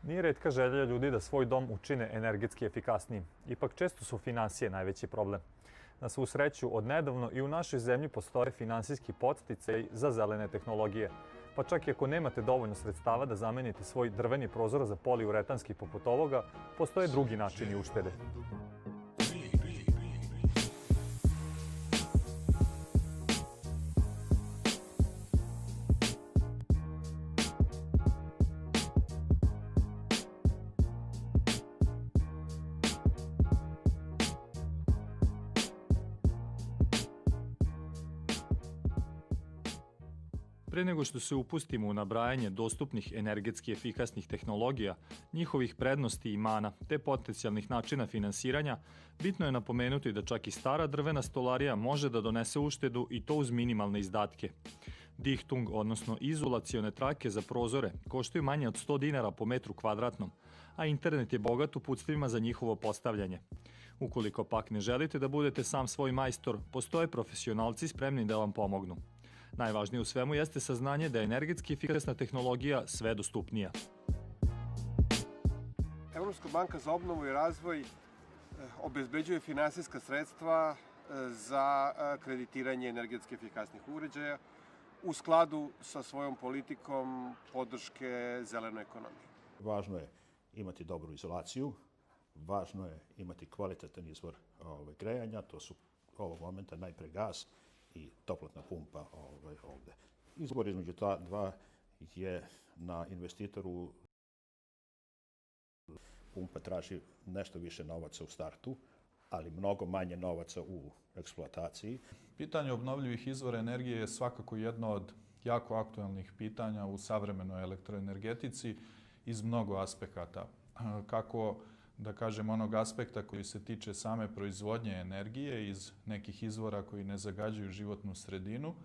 Nije retka želja ljudi da svoj dom učine energetski efikasnijim. Ipak često su finansije najveći problem. Na svu sreću, odnedavno i u našoj zemlji postoje finansijski podsticaj za zelene tehnologije. Pa čak i ako nemate dovoljno sredstava da zamenite svoj drveni prozor za poliuretanski poput ovoga, postoje drugi načini uštede. Pre nego što se upustimo u nabrajanje dostupnih energetski efikasnih tehnologija, njihovih prednosti i mana, te potencijalnih načina finansiranja, bitno je napomenuti da čak i stara drvena stolarija može da donese uštedu i to uz minimalne izdatke. Dichtung, odnosno izolacione trake za prozore, koštaju manje od 100 dinara po metru kvadratnom, a internet je bogat uputstvima za njihovo postavljanje. Ukoliko pak ne želite da budete sam svoj majstor, postoje profesionalci spremni da vam pomognu. Najvažnije u svemu jeste saznanje da je energetski efikasna tehnologija sve dostupnija. Evropska banka za obnovu i razvoj obezbeđuje finansijska sredstva za kreditiranje energetski efikasnih uređaja u skladu sa svojom politikom podrške zelenoj ekonomiji. Važno je imati dobru izolaciju, važno je imati kvalitetan izvor grejanja, to su ovog momenta najpre gas i toplotna pumpa ovde. Izbor između ta dva je na investitoru. Pumpa traži nešto više novaca u startu, ali mnogo manje novaca u eksploataciji. Pitanje obnovljivih izvora energije je svakako jedno od jako aktualnih pitanja u savremenoj elektroenergetici iz mnogo aspekata. Kako da kažem, onog aspekta koji se tiče same proizvodnje energije iz nekih izvora koji ne zagađuju životnu sredinu.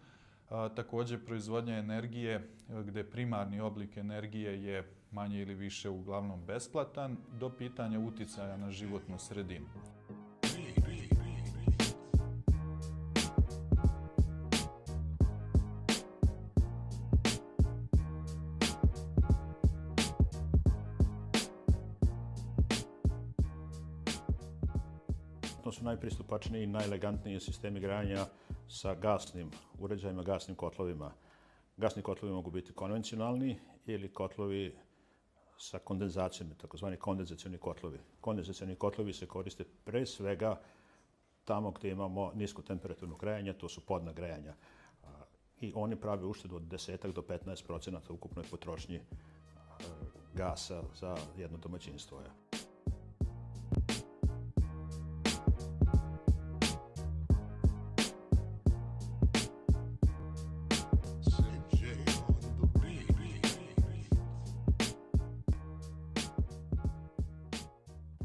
Takođe, proizvodnja energije gde primarni oblik energije je manje ili više uglavnom besplatan, do pitanja uticaja na životnu sredinu. To su najpristupačniji i najelegantniji sistemi grejanja sa gasnim uređajima, gasnim kotlovima. Gasni kotlovi mogu biti konvencionalni ili kotlovi sa kondenzacijom, takozvani kondenzacioni kotlovi. Kondenzacioni kotlovi se koriste pre svega tamo gde imamo nisko temperaturno grejanje, to su podna grejanja. I oni prave uštedu od 10 do 15% ukupnoj potrošnji gasa za jedno domaćinstvo.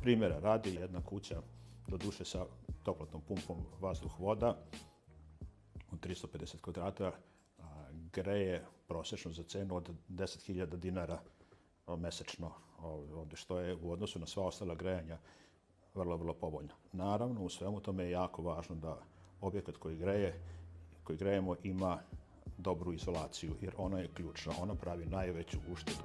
Primjera radi, jedna kuća, doduše sa toplotnom pumpom vazduh-voda od 350 kvadrata, greje prosečno za cenu od 10.000 dinara mesečno, ovde, što je u odnosu na sva ostala grejanja vrlo, vrlo povoljno. Naravno, u svemu tome je jako važno da objekat koji grejemo ima dobru izolaciju, jer ona je ključna, ona pravi najveću uštedu.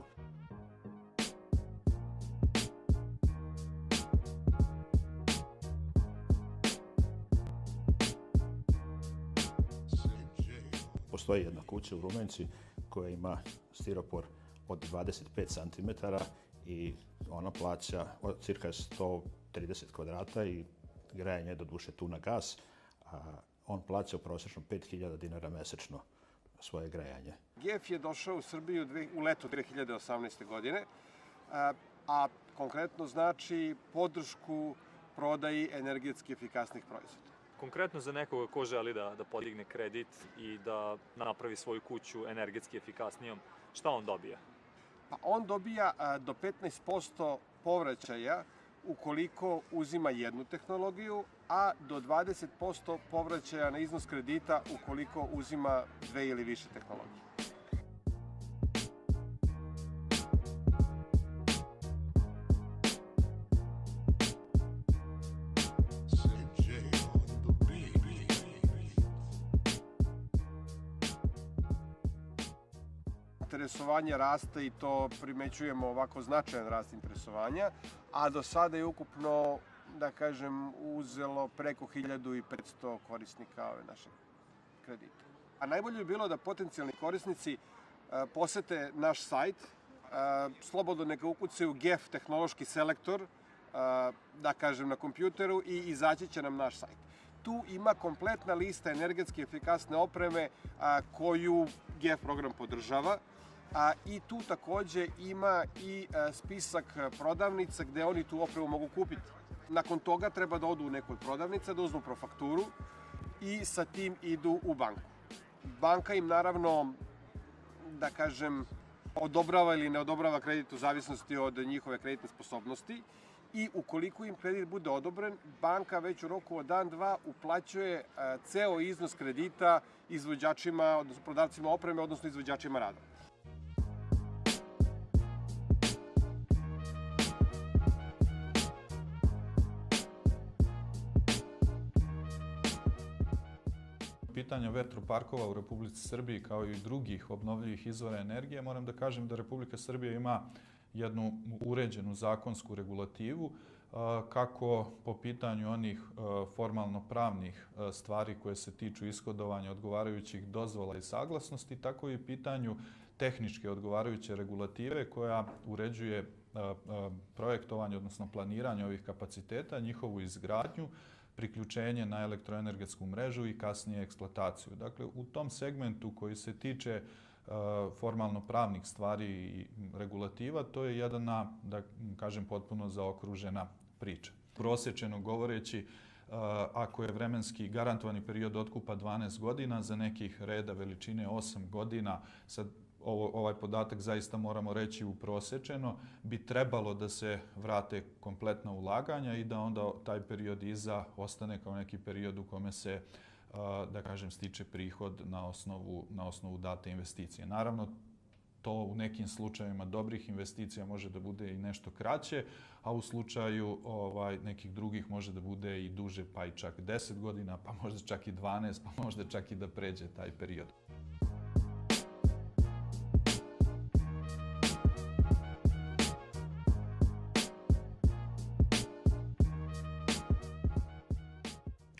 Postoji jedna kuća u Rumenci koja ima stiropor od 25 cm i ona plaća cirka 130 kvadrata i grejanje je doduše tu na gas, a on plaća prosječno 5.000 dinara mesečno svoje grejanje. GEF je došao u Srbiju u leto 2018. godine, a konkretno znači podršku prodaji energetski efikasnih proizvoda. Konkretno za nekoga ko želi da podigne kredit i da napravi svoju kuću energetski efikasnijom, šta on dobija? Pa on dobija do 15% povraćaja ukoliko uzima jednu tehnologiju, a do 20% povraćaja na iznos kredita ukoliko uzima dve ili više tehnologije. interesovanje raste i to primećujemo ovako značajan rast interesovanja, a do sada je ukupno, da kažem, uzelo preko 1500 korisnika ove naše kredite. A najbolje bi bilo da potencijalni korisnici posete naš sajt, slobodno neka ukucaju GEF tehnološki selektor, da kažem, na kompjuteru i izaći će nam naš sajt. Tu ima kompletna lista energetski efikasne opreme koju GEF program podržava i tu takođe ima i spisak prodavnica gde oni tu opremu mogu kupiti. Nakon toga treba da odu u nekoj prodavnici, da uzmu profakturu i sa tim idu u banku. Banka im naravno, da kažem, odobrava ili ne odobrava kredit u zavisnosti od njihove kreditne sposobnosti i ukoliko im kredit bude odobren, banka već u roku od dan, dva uplaćuje ceo iznos kredita izvođačima, odnosno prodavcima opreme, odnosno izvođačima radova. Pitanja vetroparkova u Republici Srbiji kao i drugih obnovljivih izvora energije, moram da kažem da Republika Srbija ima jednu uređenu zakonsku regulativu kako po pitanju onih formalno-pravnih stvari koje se tiču ishodovanja odgovarajućih dozvola i saglasnosti, tako i pitanju tehničke odgovarajuće regulative koja uređuje projektovanje, odnosno planiranje ovih kapaciteta, njihovu izgradnju, priključenje na elektroenergetsku mrežu i kasnije eksploataciju. Dakle, u tom segmentu koji se tiče formalno-pravnih stvari i regulativa, to je jedna, da kažem, potpuno zaokružena priča. Prosječeno govoreći, ako je vremenski garantovani period otkupa 12 godina, za nekih reda veličine 8 godina, sad ovaj podatak zaista moramo reći uprosječeno, bi trebalo da se vrate kompletna ulaganja i da onda taj period iza ostane kao neki period u kome se, da kažem, stiče prihod na osnovu date investicije. Naravno, to u nekim slučajevima dobrih investicija može da bude i nešto kraće, a u slučaju nekih drugih može da bude i duže, pa i čak 10 godina, pa možda čak i 12, pa možda čak i da pređe taj period.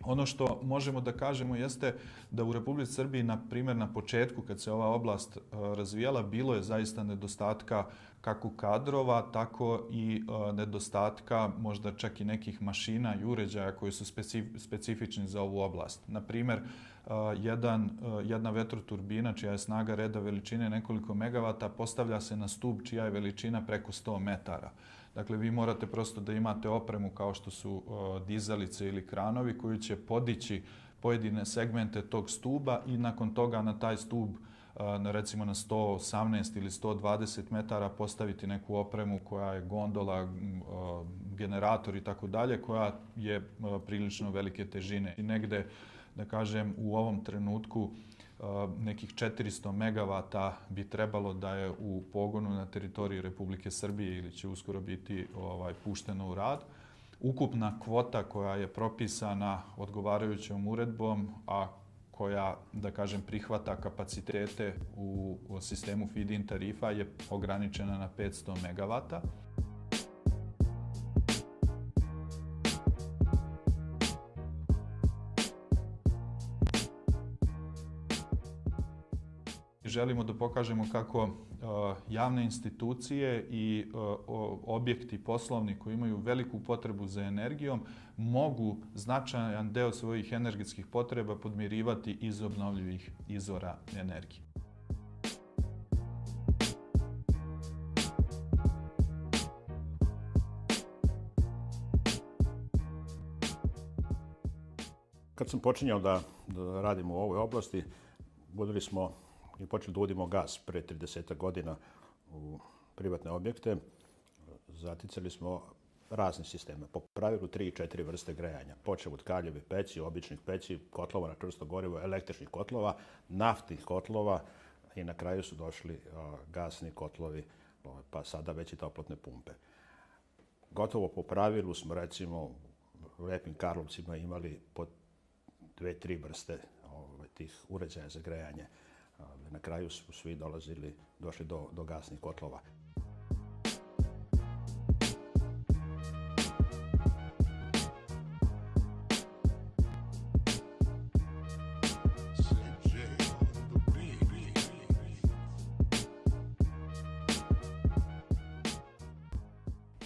Ono što možemo da kažemo jeste da u Republici Srbiji, na primjer, na početku kad se ova oblast razvijala, bilo je zaista nedostatka kako kadrova, tako i nedostatka možda čak i nekih mašina i uređaja koji su specifični za ovu oblast. Na primjer, jedna vetroturbina čija je snaga reda veličine nekoliko megavata postavlja se na stub čija je veličina preko 100 metara. Dakle, vi morate prosto da imate opremu kao što su dizalice ili kranovi koji će podići pojedine segmente tog stuba i nakon toga na taj stub, recimo na 118 ili 120 metara, postaviti neku opremu koja je gondola, generator i tako dalje, koja je prilično velike težine. I negde, da kažem, u ovom trenutku nekih 400 megavata bi trebalo da je u pogonu na teritoriji Republike Srbije ili će uskoro biti pušteno u rad. Ukupna kvota koja je propisana odgovarajućom uredbom, a koja, da kažem, prihvata kapacitete u sistemu feed-in tarifa je ograničena na 500 megavata. Želimo da pokažemo kako javne institucije i objekti poslovni koji imaju veliku potrebu za energijom mogu značajan deo svojih energetskih potreba podmirivati iz obnovljivih izvora energije. Kad sam počinjao da radim u ovoj oblasti, budili smo i počeli da uvodimo gas pre 30 godina u privatne objekte. Zaticali smo razne sisteme, po pravilu 3 i 4 vrste grejanja. Počeo od kaljeve peći, običnih peći, kotlova na čvrsto gorivo, električnih kotlova, naftnih kotlova i na kraju su došli gasni kotlovi, pa sada već i toplotne pumpe. Gotovo po pravilu smo, recimo, u Lepim Karlovcima imali po 2-3 vrste tih uređaja za grejanje. Na kraju su svi došli do gasnih kotlova.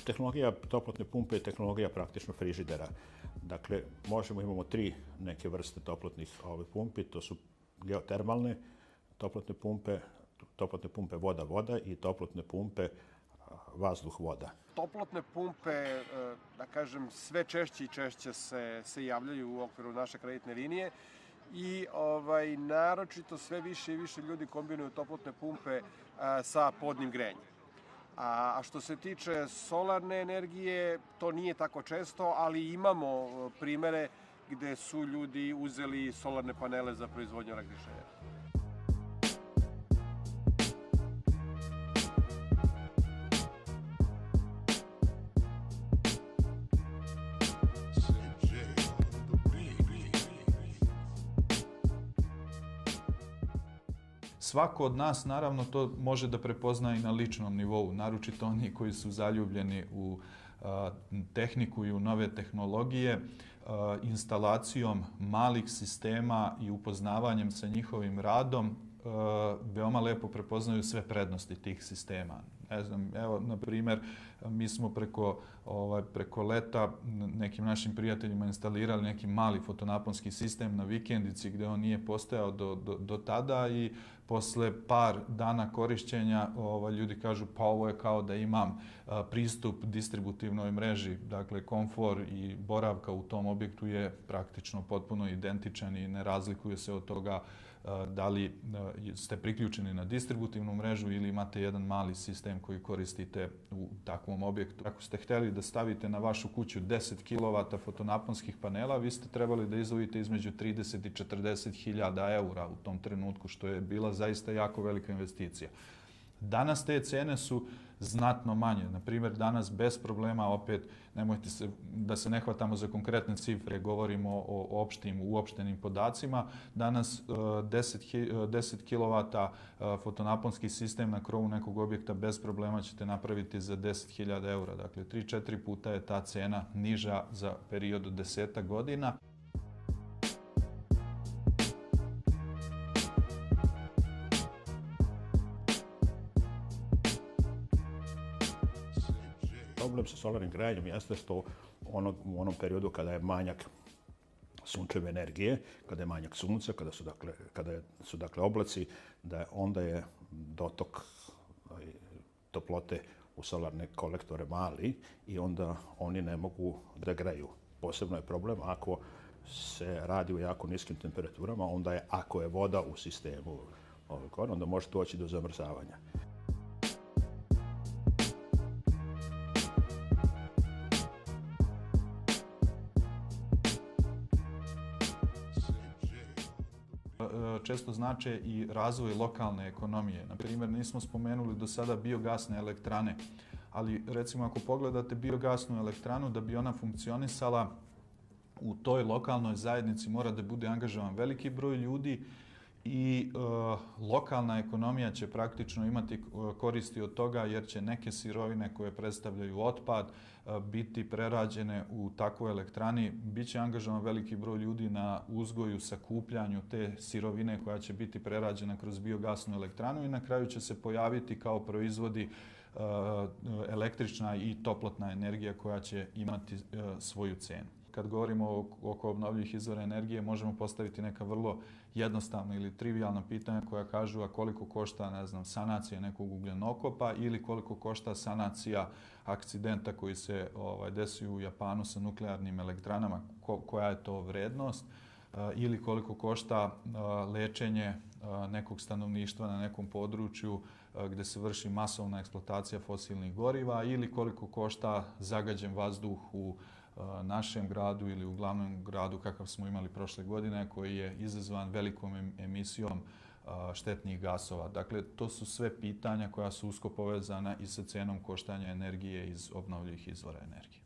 Tehnologija toplotne pumpe je tehnologija praktično frižidera. Dakle, imamo 3 neke vrste toplotnih pumpi, to su geotermalne toplotne pumpe voda-voda i toplotne pumpe vazduh-voda. Toplotne pumpe, da kažem, sve češće i češće se javljaju u okviru naše kreditne linije i naročito sve više i više ljudi kombinuju toplotne pumpe sa podnim grejanjem. A što se tiče solarne energije, to nije tako često, ali imamo primere gde su ljudi uzeli solarne panele za proizvodnju električne energije. Svako od nas, naravno, to može da prepozna i na ličnom nivou, naročito oni koji su zaljubljeni u tehniku i u nove tehnologije, instalacijom malih sistema i upoznavanjem sa njihovim radom, veoma lepo prepoznaju sve prednosti tih sistema. Ne znam, evo, na primjer, mi smo preko leta nekim našim prijateljima instalirali neki mali fotonaponski sistem na vikendici gdje on nije postojao do tada i posle par dana korišćenja ljudi kažu pa ovo je kao da imam pristup distributivnoj mreži. Dakle, komfor i boravka u tom objektu je praktično potpuno identičan i ne razlikuje se od toga da li ste priključeni na distributivnu mrežu ili imate jedan mali sistem koji koristite u takvom objektu. Ako ste htjeli da stavite na vašu kuću 10 kW fotonaponskih panela, vi ste trebali da izdvojite između 30 i 40 hiljada eura u tom trenutku, što je bila zaista jako velika investicija. Danas te cene su znatno manje. Na primjer, danas bez problema, opet nemojte da se ne hvatamo za konkretne cifre, govorimo o uopštenim podacima. Danas 10 kW fotonaponski sistem na krovu nekog objekta bez problema ćete napraviti za 10.000 eura. Dakle, 3-4 puta je ta cena niža za period od 10 godina. Problem sa solarnim grejanjem jeste što u onom periodu kada je manjak sunčeve energije, kada je manjak sunca, kada su oblaci, onda je dotok toplote u solarne kolektore mali i onda oni ne mogu da greju. Posebno je problem ako se radi u jako niskim temperaturama, ako je voda u sistemu, onda može doći do zamrzavanja. Često znače i razvoj lokalne ekonomije. Na primjer, nismo spomenuli do sada biogasne elektrane, ali recimo ako pogledate biogasnu elektranu, da bi ona funkcionisala u toj lokalnoj zajednici mora da bude angažovan veliki broj ljudi i lokalna ekonomija će praktično imati koristi od toga jer će neke sirovine koje predstavljaju otpad biti prerađene u takvoj elektrani. Biće angažovan veliki broj ljudi na uzgoju, sakupljanju te sirovine koja će biti prerađena kroz biogasnu elektranu i na kraju će se pojaviti kao proizvodi električna i toplotna energija koja će imati svoju cenu. Kad govorimo oko obnovljivih izvora energije, možemo postaviti neka vrlo jednostavna ili trivijalna pitanja koja kažu a koliko košta, ne znam, sanacija nekog ugljenokopa ili koliko košta sanacija akcidenta koji se desio u Japanu sa nuklearnim elektranama, koja je to vrednost, ili koliko košta lečenje nekog stanovništva na nekom području gdje se vrši masovna eksploatacija fosilnih goriva ili koliko košta zagađen vazduh u našem gradu ili u glavnom gradu kakav smo imali prošle godine koji je izazvan velikom emisijom štetnih gasova. Dakle, to su sve pitanja koja su usko povezana i sa cenom koštanja energije iz obnovljivih izvora energije.